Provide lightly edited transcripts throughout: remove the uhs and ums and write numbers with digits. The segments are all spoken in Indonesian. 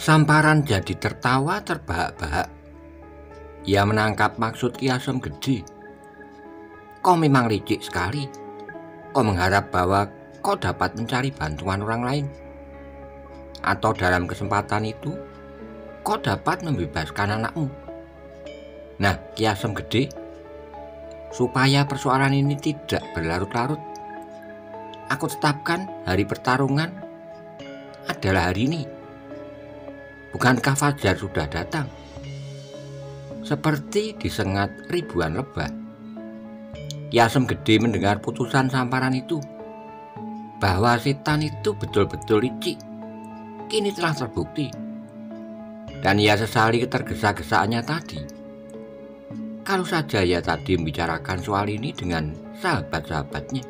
Samparan jadi tertawa terbahak-bahak. Ia menangkap maksud Ki Asem Gede. Kau memang licik sekali. Kau mengharap bahwa kau dapat mencari bantuan orang lain. Atau dalam kesempatan itu, kau dapat membebaskan anakmu. Nah, Ki Asem Gede, supaya persoalan ini tidak berlarut-larut, aku tetapkan hari pertarungan adalah hari ini. Bukankah fajar sudah datang? Seperti disengat ribuan lebah, Ki Asem Gede mendengar putusan Samparan itu, bahwa setan itu betul-betul licik. Kini telah terbukti. Dan ia sesali ketergesa-gesaannya tadi. Kalau saja ia tadi membicarakan soal ini dengan sahabat-sahabatnya.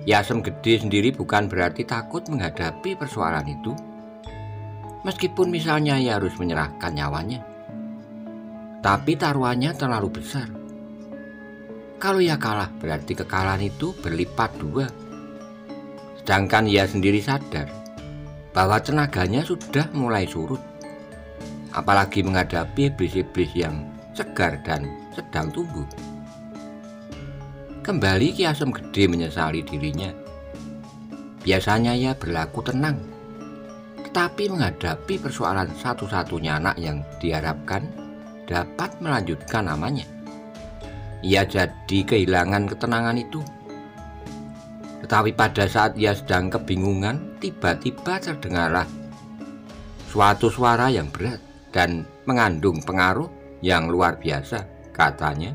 Ki Asem Gede sendiri bukan berarti takut menghadapi persoalan itu. Meskipun misalnya ia harus menyerahkan nyawanya. Tapi taruhannya terlalu besar. Kalau ia kalah, berarti kekalahan itu berlipat dua. Sedangkan ia sendiri sadar bahwa tenaganya sudah mulai surut. Apalagi menghadapi iblis-iblis yang segar dan sedang tumbuh. Kembali Ki Asem Gede menyesali dirinya. Biasanya ia berlaku tenang, tetapi menghadapi persoalan satu-satunya anak yang diharapkan dapat melanjutkan namanya, ia jadi kehilangan ketenangan itu. Tetapi pada saat ia sedang kebingungan, tiba-tiba terdengarlah suatu suara yang berat dan mengandung pengaruh yang luar biasa. Katanya,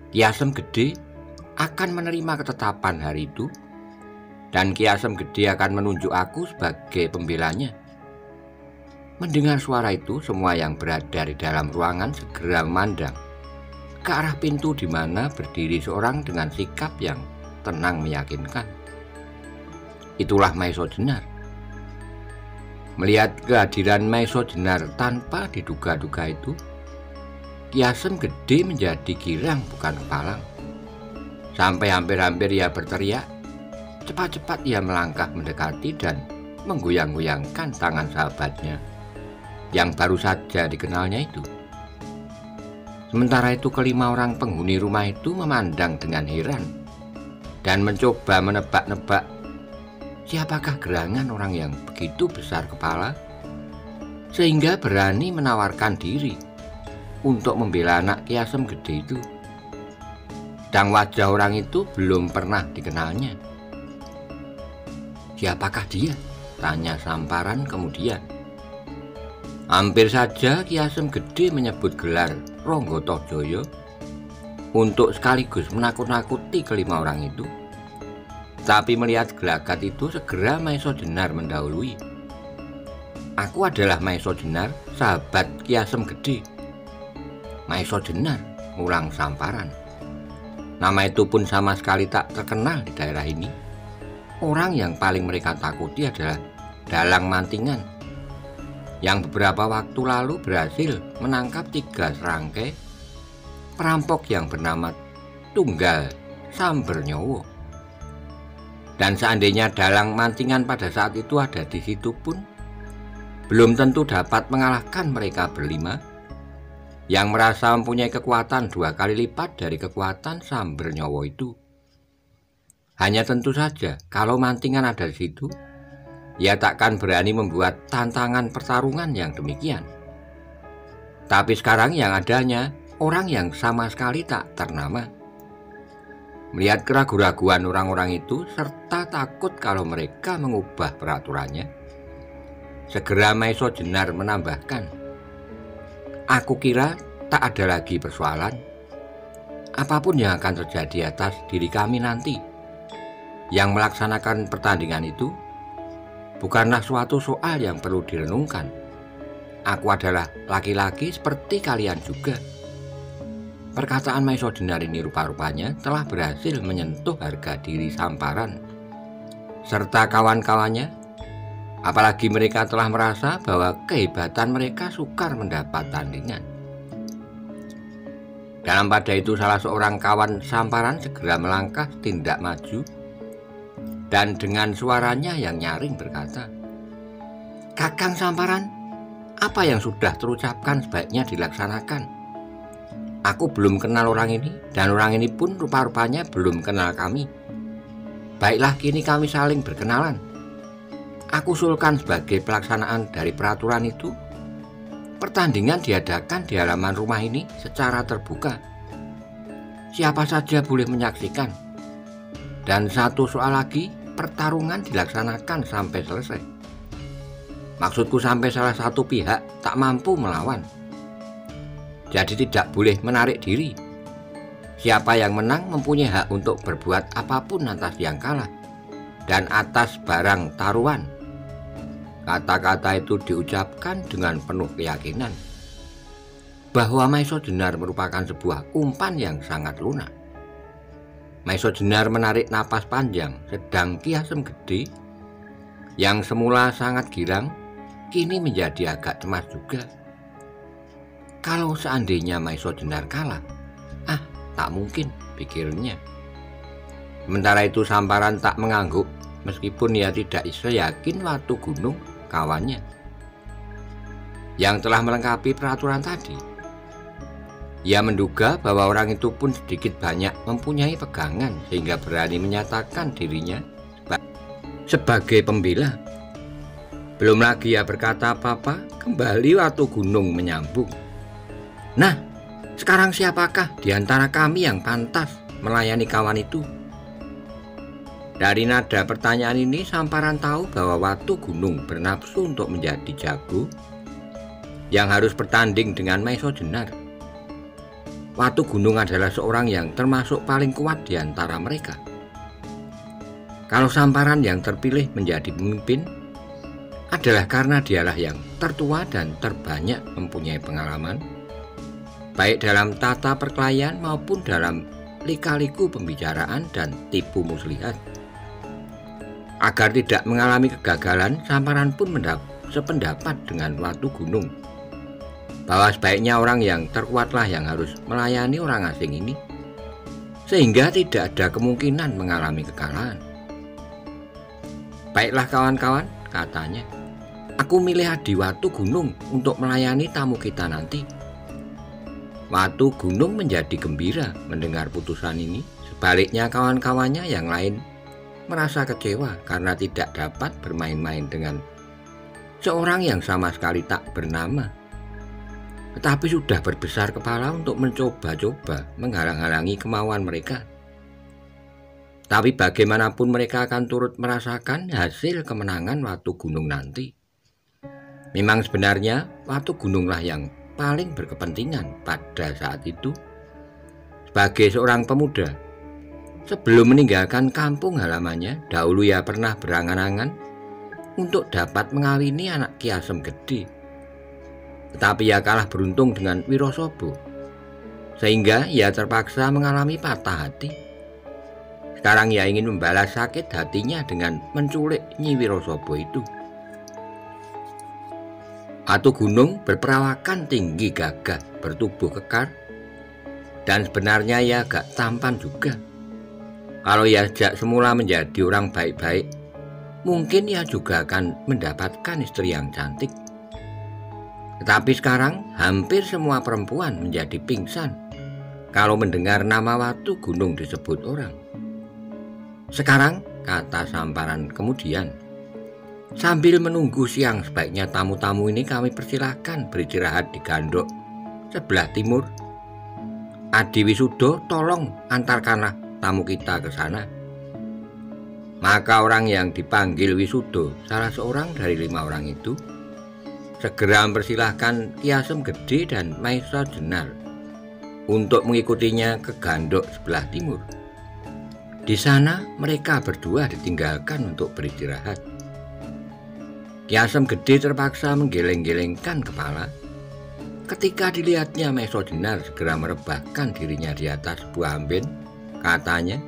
Ki Asem Gede akan menerima ketetapan hari itu, dan Ki Asem Gede akan menunjuk aku sebagai pembelanya. Mendengar suara itu, semua yang berada di dalam ruangan segera memandang ke arah pintu di mana berdiri seorang dengan sikap yang tenang meyakinkan. Itulah Maiso Jenar. Melihat kehadiran Maiso Jenar tanpa diduga-duga itu, Ki Asem Gede menjadi girang bukan kepalang. Sampai hampir-hampir ia berteriak. Cepat-cepat ia melangkah mendekati dan menggoyang-goyangkan tangan sahabatnya yang baru saja dikenalnya itu. Sementara itu kelima orang penghuni rumah itu memandang dengan heran dan mencoba menebak-nebak siapakah gerangan orang yang begitu besar kepala sehingga berani menawarkan diri untuk membela anak Ki Asem Gede itu. Dan wajah orang itu belum pernah dikenalnya. Siapakah dia? Tanya Samparan kemudian. Hampir saja Ki Asem Gede menyebut gelar Ronggotojoyo untuk sekaligus menakut-nakuti kelima orang itu. Tapi melihat gelagat itu, segera Maiso Jenar mendahului. Aku adalah Maiso Jenar, sahabat Ki Asem Gede. Maiso Jenar, ulang Samparan. Nama itu pun sama sekali tak terkenal di daerah ini. Orang yang paling mereka takuti adalah Dalang Mantingan, yang beberapa waktu lalu berhasil menangkap 3 serangkai perampok yang bernama Tunggal Sambernyowo. Dan seandainya Dalang Mantingan pada saat itu ada di situ pun, belum tentu dapat mengalahkan mereka berlima, yang merasa mempunyai kekuatan 2 kali lipat dari kekuatan Sambernyowo itu. Hanya tentu saja kalau Mantingan ada di situ, ia takkan berani membuat tantangan pertarungan yang demikian. Tapi sekarang yang adanya orang yang sama sekali tak ternama. Melihat keraguan-raguan orang-orang itu serta takut kalau mereka mengubah peraturannya, segera Maiso Jenar menambahkan, aku kira tak ada lagi persoalan. Apapun yang akan terjadi atas diri kami nanti, yang melaksanakan pertandingan itu bukanlah suatu soal yang perlu direnungkan. Aku adalah laki-laki seperti kalian juga. Perkataan Maiso Jenar ini rupa-rupanya telah berhasil menyentuh harga diri Samparan serta kawan-kawannya. Apalagi mereka telah merasa bahwa kehebatan mereka sukar mendapat tandingan. Dalam pada itu salah seorang kawan Samparan segera melangkah tindak maju dan dengan suaranya yang nyaring berkata, Kakang Samparan, apa yang sudah terucapkan sebaiknya dilaksanakan. Aku belum kenal orang ini, dan orang ini pun rupa-rupanya belum kenal kami. Baiklah, kini kami saling berkenalan. Aku usulkan sebagai pelaksanaan dari peraturan itu, pertandingan diadakan di halaman rumah ini secara terbuka. Siapa saja boleh menyaksikan. Dan satu soal lagi, pertarungan dilaksanakan sampai selesai. Maksudku sampai salah satu pihak tak mampu melawan. Jadi tidak boleh menarik diri. Siapa yang menang mempunyai hak untuk berbuat apapun atas yang kalah dan atas barang taruhan. Kata-kata itu diucapkan dengan penuh keyakinan bahwa Maiso Jenar merupakan sebuah umpan yang sangat lunak. Maiso Jenar menarik napas panjang, sedang Ki Asem Gede yang semula sangat girang kini menjadi agak cemas juga. Kalau seandainya Maiso Jenar kalah, tak mungkin, pikirnya. Sementara itu Samparan tak mengangguk, meskipun ia tidak yakin Watu Gunung kawannya yang telah melengkapi peraturan tadi. Ia menduga bahwa orang itu pun sedikit banyak mempunyai pegangan sehingga berani menyatakan dirinya sebagai pembela. Belum lagi ia berkata apa-apa, kembali Watu Gunung menyambung. Nah, sekarang siapakah di antara kami yang pantas melayani kawan itu? Dari nada pertanyaan ini Samparan tahu bahwa Watu Gunung bernafsu untuk menjadi jago yang harus bertanding dengan Maiso Jenar. Watu Gunung adalah seorang yang termasuk paling kuat di antara mereka. Kalau Samparan yang terpilih menjadi pemimpin adalah karena dialah yang tertua dan terbanyak mempunyai pengalaman, baik dalam tata perkelahian maupun dalam lika-liku pembicaraan dan tipu muslihat. Agar tidak mengalami kegagalan, Samparan pun sependapat dengan Watu Gunung bahwa sebaiknya orang yang terkuatlah yang harus melayani orang asing ini, sehingga tidak ada kemungkinan mengalami kekalahan. Baiklah kawan-kawan, katanya, aku milih Adi Watu Gunung untuk melayani tamu kita nanti. Watu Gunung menjadi gembira mendengar putusan ini. Sebaliknya kawan-kawannya yang lain merasa kecewa karena tidak dapat bermain-main dengan seorang yang sama sekali tak bernama, tetapi sudah berbesar kepala untuk mencoba-coba menghalang-halangi kemauan mereka. Tapi bagaimanapun mereka akan turut merasakan hasil kemenangan Watu Gunung nanti. Memang sebenarnya Watu Gununglah yang paling berkepentingan pada saat itu. Sebagai seorang pemuda, sebelum meninggalkan kampung halamannya, dahulu ia pernah berangan-angan untuk dapat mengawini anak Ki Asem Gede. Tetapi ia kalah beruntung dengan Wirosobo, sehingga ia terpaksa mengalami patah hati. Sekarang ia ingin membalas sakit hatinya dengan menculik Nyi Wirosobo itu. Watu Gunung berperawakan tinggi gagah, bertubuh kekar, dan sebenarnya ia agak tampan juga. Kalau ia sejak semula menjadi orang baik-baik, mungkin ia juga akan mendapatkan istri yang cantik. Tetapi sekarang hampir semua perempuan menjadi pingsan kalau mendengar nama Watu Gunung disebut orang. Sekarang, kata Samparan kemudian, sambil menunggu siang sebaiknya tamu-tamu ini kami persilahkan beristirahat di gandok sebelah timur. Adi Wisudo, tolong antarkanlah tamu kita ke sana. Maka orang yang dipanggil Wisudo, salah seorang dari 5 orang itu, segera mempersilahkan Ki Asem Gede dan Maiso Jenar untuk mengikutinya ke gandok sebelah timur. Di sana mereka berdua ditinggalkan untuk beristirahat. Ki Asem Gede terpaksa menggeleng-gelengkan kepala ketika dilihatnya Maiso Jenar segera merebahkan dirinya di atas sebuah amben. Katanya,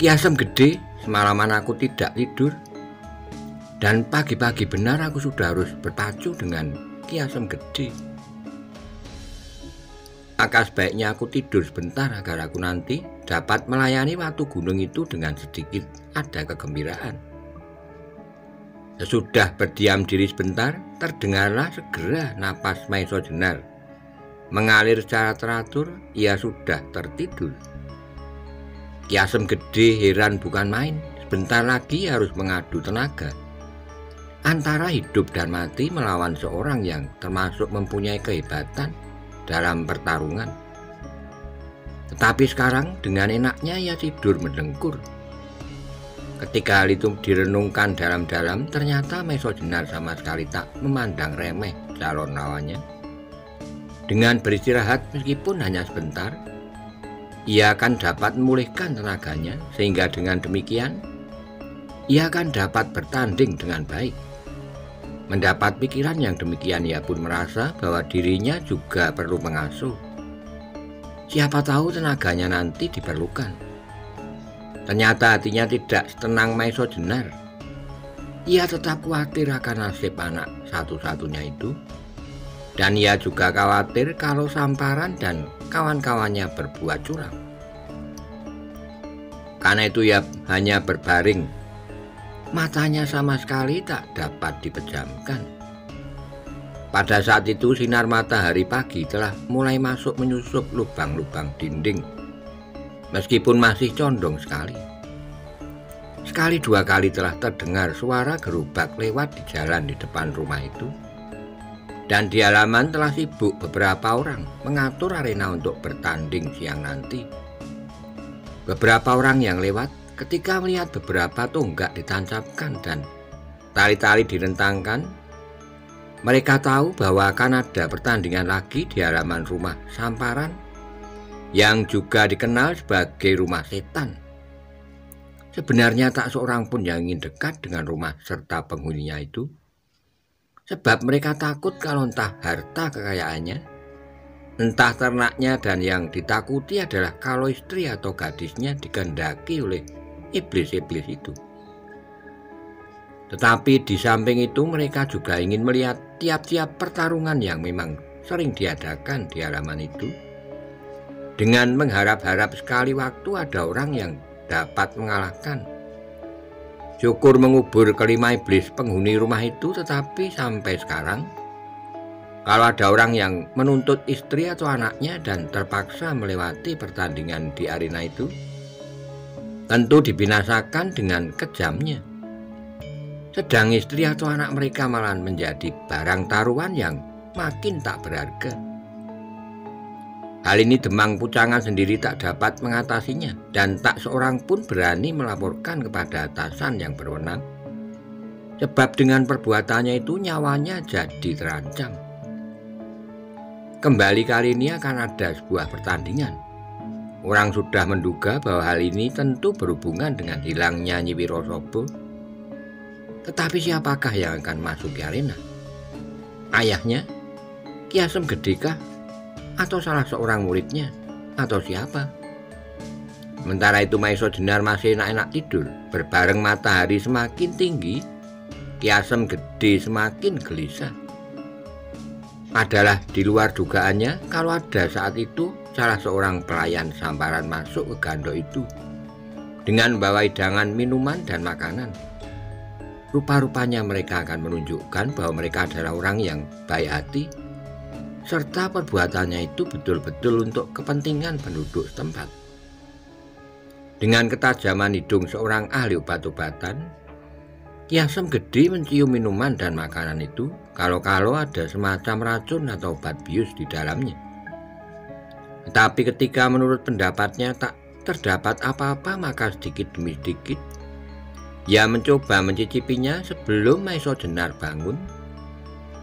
Ki Asem Gede, semalaman aku tidak tidur, dan pagi-pagi benar aku sudah harus berpacu dengan Ki Asem Gede. Maka sebaiknya aku tidur sebentar agar aku nanti dapat melayani Watu Gunung itu dengan sedikit ada kegembiraan. Sesudah berdiam diri sebentar, terdengarlah segera napas Maesa Jenar. Mengalir secara teratur, ia sudah tertidur. Ki Asem Gede heran bukan main, sebentar lagi harus mengadu tenaga. Antara hidup dan mati melawan seorang yang termasuk mempunyai kehebatan dalam pertarungan. Tetapi sekarang dengan enaknya ia tidur mendengkur. Ketika hal itu direnungkan dalam-dalam, ternyata Maesa Jenar sama sekali tak memandang remeh calon lawannya. Dengan beristirahat meskipun hanya sebentar, ia akan dapat memulihkan tenaganya, sehingga dengan demikian ia akan dapat bertanding dengan baik. Mendapat pikiran yang demikian, ia pun merasa bahwa dirinya juga perlu mengasuh. Siapa tahu tenaganya nanti diperlukan. Ternyata hatinya tidak setenang Maesa Jenar. Ia tetap khawatir akan nasib anak satu-satunya itu. Dan ia juga khawatir kalau Samparan dan kawan-kawannya berbuat curang. Karena itu ia hanya berbaring. Matanya sama sekali tak dapat dipejamkan. Pada saat itu sinar matahari pagi telah mulai masuk menyusup lubang-lubang dinding. Meskipun masih condong sekali. Sekali dua kali telah terdengar suara gerobak lewat di jalan di depan rumah itu. Dan di halaman telah sibuk beberapa orang mengatur arena untuk bertanding siang nanti. Beberapa orang yang lewat ketika melihat beberapa tonggak ditancapkan dan tali-tali direntangkan, mereka tahu bahwa akan ada pertandingan lagi di halaman rumah Samparan yang juga dikenal sebagai rumah setan. Sebenarnya tak seorang pun yang ingin dekat dengan rumah serta penghuninya itu. Sebab mereka takut kalau entah harta kekayaannya, entah ternaknya, dan yang ditakuti adalah kalau istri atau gadisnya dikehendaki oleh iblis-iblis itu. Tetapi di samping itu mereka juga ingin melihat tiap-tiap pertarungan yang memang sering diadakan di halaman itu. Dengan mengharap-harap sekali waktu ada orang yang dapat mengalahkan. Syukur mengubur kelima iblis penghuni rumah itu, tetapi sampai sekarang kalau ada orang yang menuntut istri atau anaknya dan terpaksa melewati pertandingan di arena itu, tentu dibinasakan dengan kejamnya. Sedang istri atau anak mereka malah menjadi barang taruhan yang makin tak berharga. Hal ini Demang Pucangan sendiri tak dapat mengatasinya, dan tak seorang pun berani melaporkan kepada atasan yang berwenang. Sebab dengan perbuatannya itu nyawanya jadi terancam. Kembali kali ini akan ada sebuah pertandingan. Orang sudah menduga bahwa hal ini tentu berhubungan dengan hilangnya Nyi Wirosobo. Tetapi siapakah yang akan masuk ke arena? Ayahnya? Ki Asem Gede kah? Atau salah seorang muridnya? Atau siapa? Sementara itu Maesa Jenar masih enak-enak tidur. Berbareng matahari semakin tinggi, Ki Asem Gede semakin gelisah. Adalah di luar dugaannya kalau ada saat itu salah seorang pelayan Samparan masuk ke gandok itu dengan membawa hidangan minuman dan makanan. Rupa-rupanya mereka akan menunjukkan bahwa mereka adalah orang yang baik hati, serta perbuatannya itu betul-betul untuk kepentingan penduduk setempat. Dengan ketajaman hidung seorang ahli obat-obatan, Ki Asem Gede mencium minuman dan makanan itu kalau-kalau ada semacam racun atau obat bius di dalamnya. Tetapi ketika menurut pendapatnya tak terdapat apa-apa, maka sedikit demi sedikit ia mencoba mencicipinya sebelum Maesa Jenar bangun,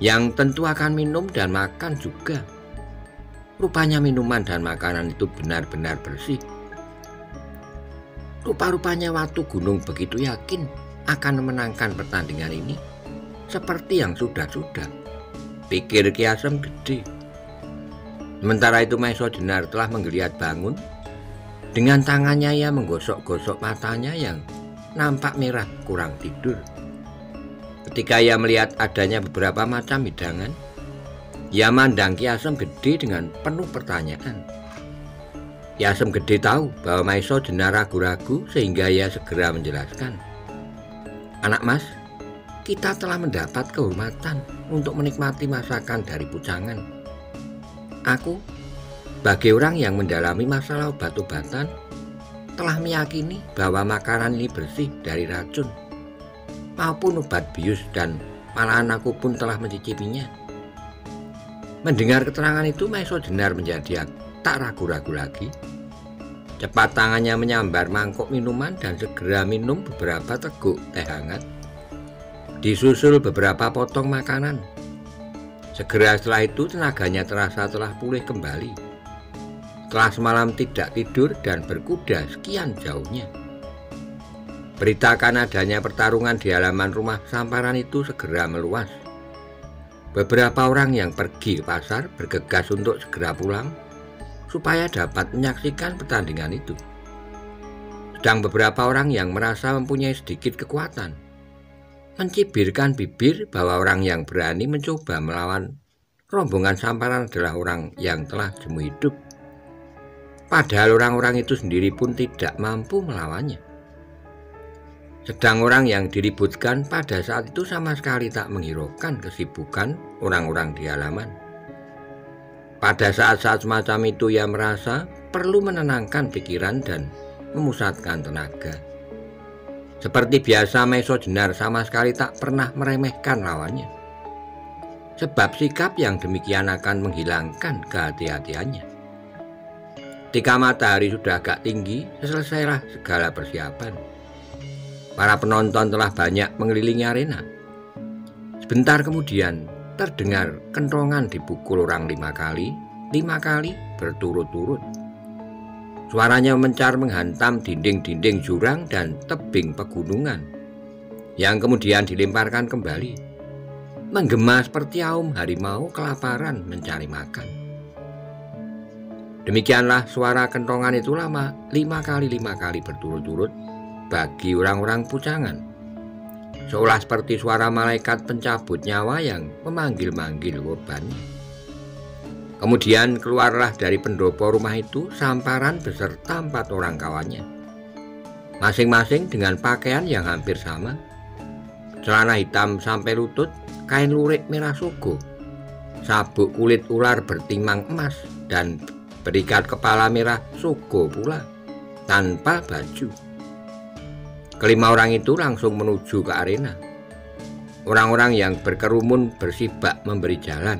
yang tentu akan minum dan makan juga. Rupanya minuman dan makanan itu benar-benar bersih. Rupa-rupanya Watu Gunung begitu yakin akan memenangkan pertandingan ini, seperti yang sudah-sudah, pikir Ki Asem Gede. Sementara itu Maesa Jenar telah menggeliat bangun. Dengan tangannya ia menggosok-gosok matanya yang nampak merah kurang tidur. Ketika ia melihat adanya beberapa macam hidangan, ia mandang Ki Asem Gede dengan penuh pertanyaan. Ki Asem Gede tahu bahwa Maesa Jenar ragu-ragu, sehingga ia segera menjelaskan. "Anak Mas, kita telah mendapat kehormatan untuk menikmati masakan dari pucangan. Aku, sebagai orang yang mendalami masalah obat-obatan, telah meyakini bahwa makanan ini bersih dari racun maupun obat bius, dan malahan aku pun telah mencicipinya. Mendengar keterangan itu, Maesa Jenar menjadi tak ragu-ragu lagi. Cepat tangannya menyambar mangkok minuman dan segera minum beberapa teguk teh hangat, disusul beberapa potong makanan. Segera setelah itu tenaganya terasa telah pulih kembali setelah semalam tidak tidur dan berkuda sekian jauhnya. Berita akan adanya pertarungan di halaman rumah Samparan itu segera meluas. Beberapa orang yang pergi ke pasar bergegas untuk segera pulang supaya dapat menyaksikan pertandingan itu. Sedang beberapa orang yang merasa mempunyai sedikit kekuatan mencibirkan bibir bahwa orang yang berani mencoba melawan rombongan Samparan adalah orang yang telah jemu hidup. Padahal orang-orang itu sendiri pun tidak mampu melawannya. Sedang orang yang diributkan pada saat itu sama sekali tak menghiraukan kesibukan orang-orang di halaman. Pada saat-saat semacam itu ia merasa perlu menenangkan pikiran dan memusatkan tenaga. Seperti biasa, Maesa Jenar sama sekali tak pernah meremehkan lawannya. Sebab sikap yang demikian akan menghilangkan kehati-hatiannya. Ketika matahari sudah agak tinggi, selesailah segala persiapan. Para penonton telah banyak mengelilingi arena. Sebentar kemudian terdengar kentongan dipukul orang 5 kali berturut-turut. Suaranya mencar menghantam dinding-dinding jurang dan tebing pegunungan, yang kemudian dilemparkan kembali, menggema seperti aum harimau kelaparan mencari makan. Demikianlah suara kentongan itu lama 5 kali berturut-turut bagi orang-orang pucangan, seolah seperti suara malaikat pencabut nyawa yang memanggil-manggil korbannya. Kemudian keluarlah dari pendopo rumah itu Samparan beserta 4 orang kawannya, masing-masing dengan pakaian yang hampir sama, celana hitam sampai lutut, kain lurik merah sogo, sabuk kulit ular bertimang emas, dan berikat kepala merah sogo pula, tanpa baju. Kelima orang itu langsung menuju ke arena. Orang-orang yang berkerumun bersibak memberi jalan.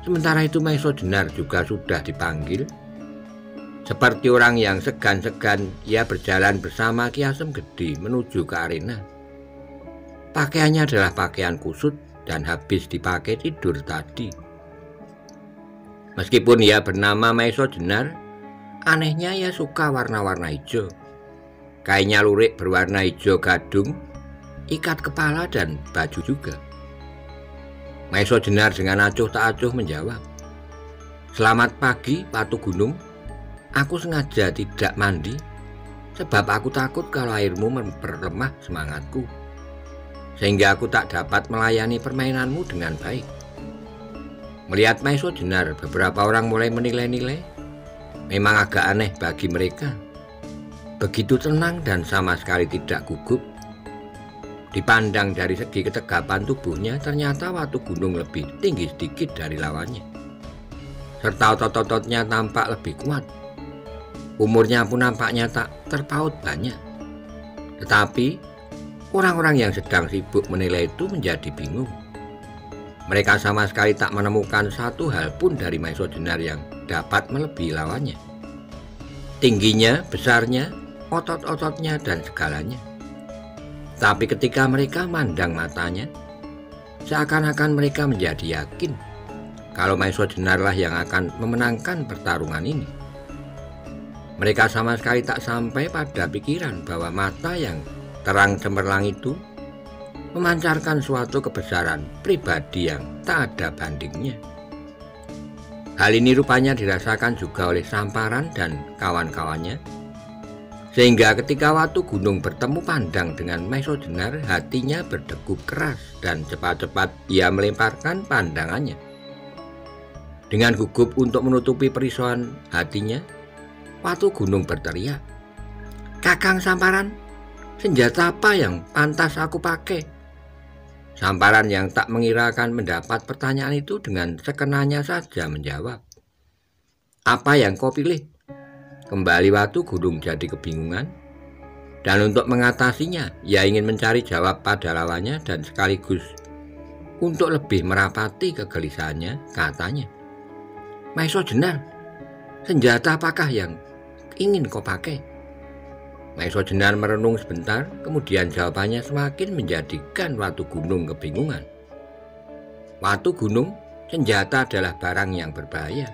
Sementara itu Maesa Jenar juga sudah dipanggil. Seperti orang yang segan-segan, ia berjalan bersama Ki Asem Gede menuju ke arena. Pakaiannya adalah pakaian kusut dan habis dipakai tidur tadi. Meskipun ia bernama Maesa Jenar, anehnya ia suka warna-warna hijau. Kainnya lurik berwarna hijau gadung, ikat kepala dan baju juga. Maesa Jenar dengan acuh tak acuh menjawab, "Selamat pagi, Patu Gunung. Aku sengaja tidak mandi, sebab aku takut kalau airmu memperlemah semangatku, sehingga aku tak dapat melayani permainanmu dengan baik." Melihat Maesa Jenar, beberapa orang mulai menilai-nilai. Memang agak aneh bagi mereka. Begitu tenang dan sama sekali tidak gugup. Dipandang dari segi ketegapan tubuhnya, ternyata Watu Gunung lebih tinggi sedikit dari lawannya. Serta otot-ototnya tampak lebih kuat. Umurnya pun nampaknya tak terpaut banyak. Tetapi orang-orang yang sedang sibuk menilai itu menjadi bingung. Mereka sama sekali tak menemukan satu hal pun dari Maesa Jenar yang dapat melebihi lawannya. Tingginya, besarnya, otot-ototnya, dan segalanya. Tapi ketika mereka mandang matanya, seakan-akan mereka menjadi yakin kalau Maesa Jenarlah yang akan memenangkan pertarungan ini. Mereka sama sekali tak sampai pada pikiran bahwa mata yang terang cemerlang itu memancarkan suatu kebesaran pribadi yang tak ada bandingnya. Hal ini rupanya dirasakan juga oleh Samparan dan kawan-kawannya, sehingga ketika Watu Gunung bertemu pandang dengan Maesa Jenar, hatinya berdegup keras dan cepat-cepat ia melemparkan pandangannya. Dengan gugup untuk menutupi perisauan hatinya, Watu Gunung berteriak, "Kakang Samparan, senjata apa yang pantas aku pakai?" Samparan yang tak mengira akan mendapat pertanyaan itu dengan sekenanya saja menjawab, "Apa yang kau pilih?" Kembali Watu Gunung jadi kebingungan. Dan untuk mengatasinya, ia ingin mencari jawab pada lawannya dan sekaligus untuk lebih merapati kegelisahannya, katanya, "Maiso Jenar, senjata apakah yang ingin kau pakai?" Maiso Jenar merenung sebentar, kemudian jawabannya semakin menjadikan Watu Gunung kebingungan. "Watu Gunung, senjata adalah barang yang berbahaya.